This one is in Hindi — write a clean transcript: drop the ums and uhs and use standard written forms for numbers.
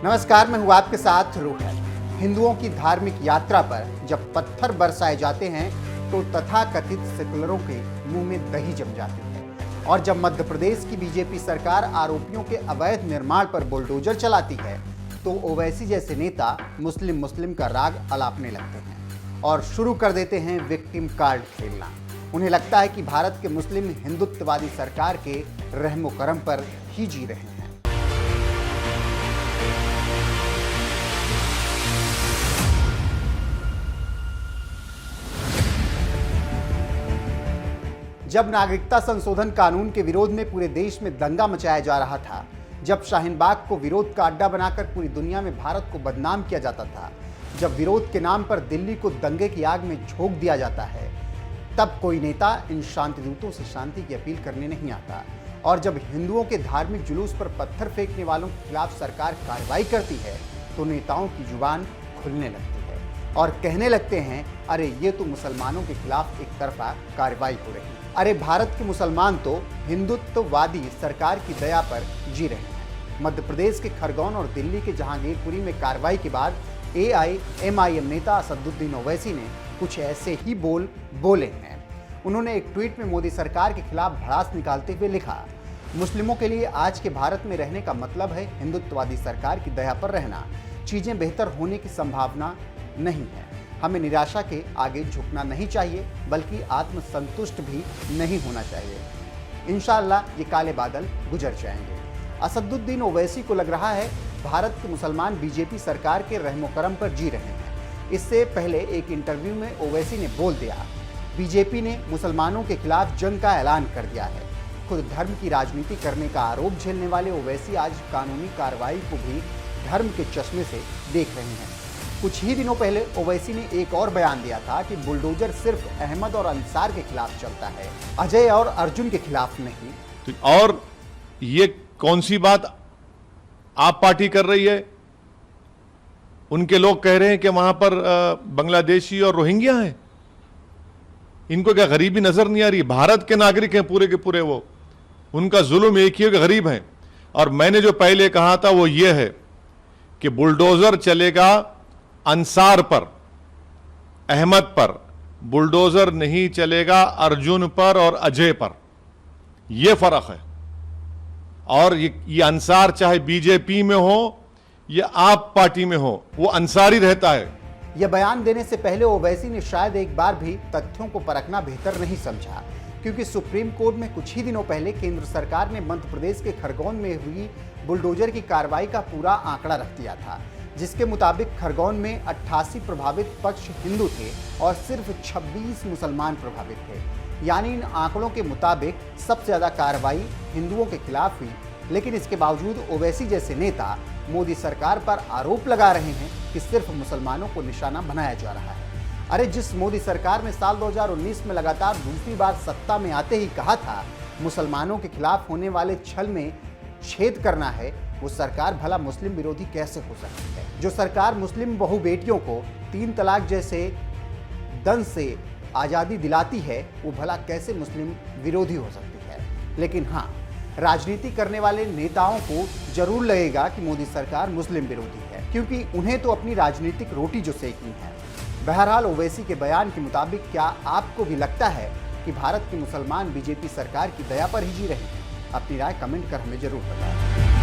नमस्कार, मैं हूं आपके साथ रोहन। हिंदुओं की धार्मिक यात्रा पर जब पत्थर बरसाए जाते हैं तो तथाकथित सेकुलरों के मुंह में दही जम जाती है। और जब मध्य प्रदेश की बीजेपी सरकार आरोपियों के अवैध निर्माण पर बुलडोजर चलाती है तो ओवैसी जैसे नेता मुस्लिम का राग अलापने लगते हैं और शुरू कर देते हैं विक्टिम कार्ड खेलना। उन्हें लगता है कि भारत के मुस्लिम हिंदुत्ववादी सरकार के रहमो करम पर ही जी रहे हैं। जब नागरिकता संशोधन कानून के विरोध में पूरे देश में दंगा मचाया जा रहा था, जब शाहीन बाग को विरोध का अड्डा बनाकर पूरी दुनिया में भारत को बदनाम किया जाता था, जब विरोध के नाम पर दिल्ली को दंगे की आग में झोंक दिया जाता है, तब कोई नेता इन शांतिदूतों से शांति की अपील करने नहीं आता। और जब हिंदुओं के धार्मिक जुलूस पर पत्थर फेंकने वालों के खिलाफ सरकार कार्रवाई करती है तो नेताओं की जुबान खुलने लगती है और कहने लगते हैं, अरे ये तो मुसलमानों के खिलाफ एक तरफा कार्रवाई हो रही है। अरे भारत के मुसलमान तो हिंदुत्ववादी सरकार की दया पर जी रहे हैं। मध्य प्रदेश के खरगोन और दिल्ली के जहांगीरपुरी में कार्रवाई के बाद AIMIM नेता असदुद्दीन ओवैसी ने कुछ ऐसे ही बोले हैं। उन्होंने एक ट्वीट में मोदी सरकार के खिलाफ भड़ास निकालते हुए लिखा, मुस्लिमों के लिए आज के भारत में रहने का मतलब है हिंदुत्ववादी सरकार की दया पर रहना। चीजें बेहतर होने की संभावना नहीं है। हमें निराशा के आगे झुकना नहीं चाहिए, बल्कि आत्मसंतुष्ट भी नहीं होना चाहिए। इंशाअल्लाह ये काले बादल गुजर जाएंगे। असदुद्दीन ओवैसी को लग रहा है भारत के मुसलमान बीजेपी सरकार के रहमो करम पर जी रहे हैं। इससे पहले एक इंटरव्यू में ओवैसी ने बोल दिया, बीजेपी ने मुसलमानों के खिलाफ जंग का ऐलान कर दिया है। खुद धर्म की राजनीति करने का आरोप झेलने वाले ओवैसी आज कानूनी कार्रवाई को भी धर्म के चश्मे से देख रहे हैं। कुछ ही दिनों पहले ओवैसी ने एक और बयान दिया था कि बुलडोजर सिर्फ अहमद और अंसार के खिलाफ चलता है, अजय और अर्जुन के खिलाफ नहीं। और ये कौन सी बात आप पार्टी कर रही है? उनके लोग कह रहे हैं कि वहां पर बांग्लादेशी और रोहिंग्या हैं। इनको क्या गरीबी नजर नहीं आ रही? भारत के नागरिक हैं पूरे के पूरे, वो उनका जुल्म एक ही है कि गरीब हैं। और मैंने जो पहले कहा था वो ये है कि बुलडोजर चलेगा अंसार पर, अहमद पर, बुलडोजर नहीं चलेगा अर्जुन पर और अजय पर। यह फर्क है। और ये अंसार चाहे बीजेपी में हो या आप पार्टी में हो, वो अंसारी रहता है। यह बयान देने से पहले ओवैसी ने शायद एक बार भी तथ्यों को परखना बेहतर नहीं समझा, क्योंकि सुप्रीम कोर्ट में कुछ ही दिनों पहले केंद्र सरकार ने मध्य प्रदेश के खरगोन में हुई बुलडोजर की कार्रवाई का पूरा आंकड़ा रख दिया था, जिसके मुताबिक खरगोन में 88 प्रभावित पक्ष हिंदू थे और सिर्फ 26 मुसलमान प्रभावित थे। यानी इन आंकड़ों के मुताबिक सबसे ज्यादा कार्रवाई हिंदुओं के खिलाफ हुई। लेकिन इसके बावजूद ओवैसी जैसे नेता मोदी सरकार पर आरोप लगा रहे हैं कि सिर्फ मुसलमानों को निशाना बनाया जा रहा है। अरे जिस मोदी सरकार ने साल 2019 में लगातार दूसरी बार सत्ता में आते ही कहा था मुसलमानों के खिलाफ होने वाले छल में छेद करना है, वो सरकार भला मुस्लिम विरोधी कैसे हो सकती है? जो सरकार मुस्लिम बहु बेटियों को 3 तलाक जैसे दंड से आज़ादी दिलाती है, वो भला कैसे मुस्लिम विरोधी हो सकती है? लेकिन हाँ, राजनीति करने वाले नेताओं को जरूर लगेगा कि मोदी सरकार मुस्लिम विरोधी है, क्योंकि उन्हें तो अपनी राजनीतिक रोटी जो सेकनी है। बहरहाल ओवैसी के बयान के मुताबिक क्या आपको भी लगता है कि भारत के मुसलमान बीजेपी सरकार की दया पर ही जी रहे हैं? अपनी राय कमेंट कर हमें जरूर बताएं।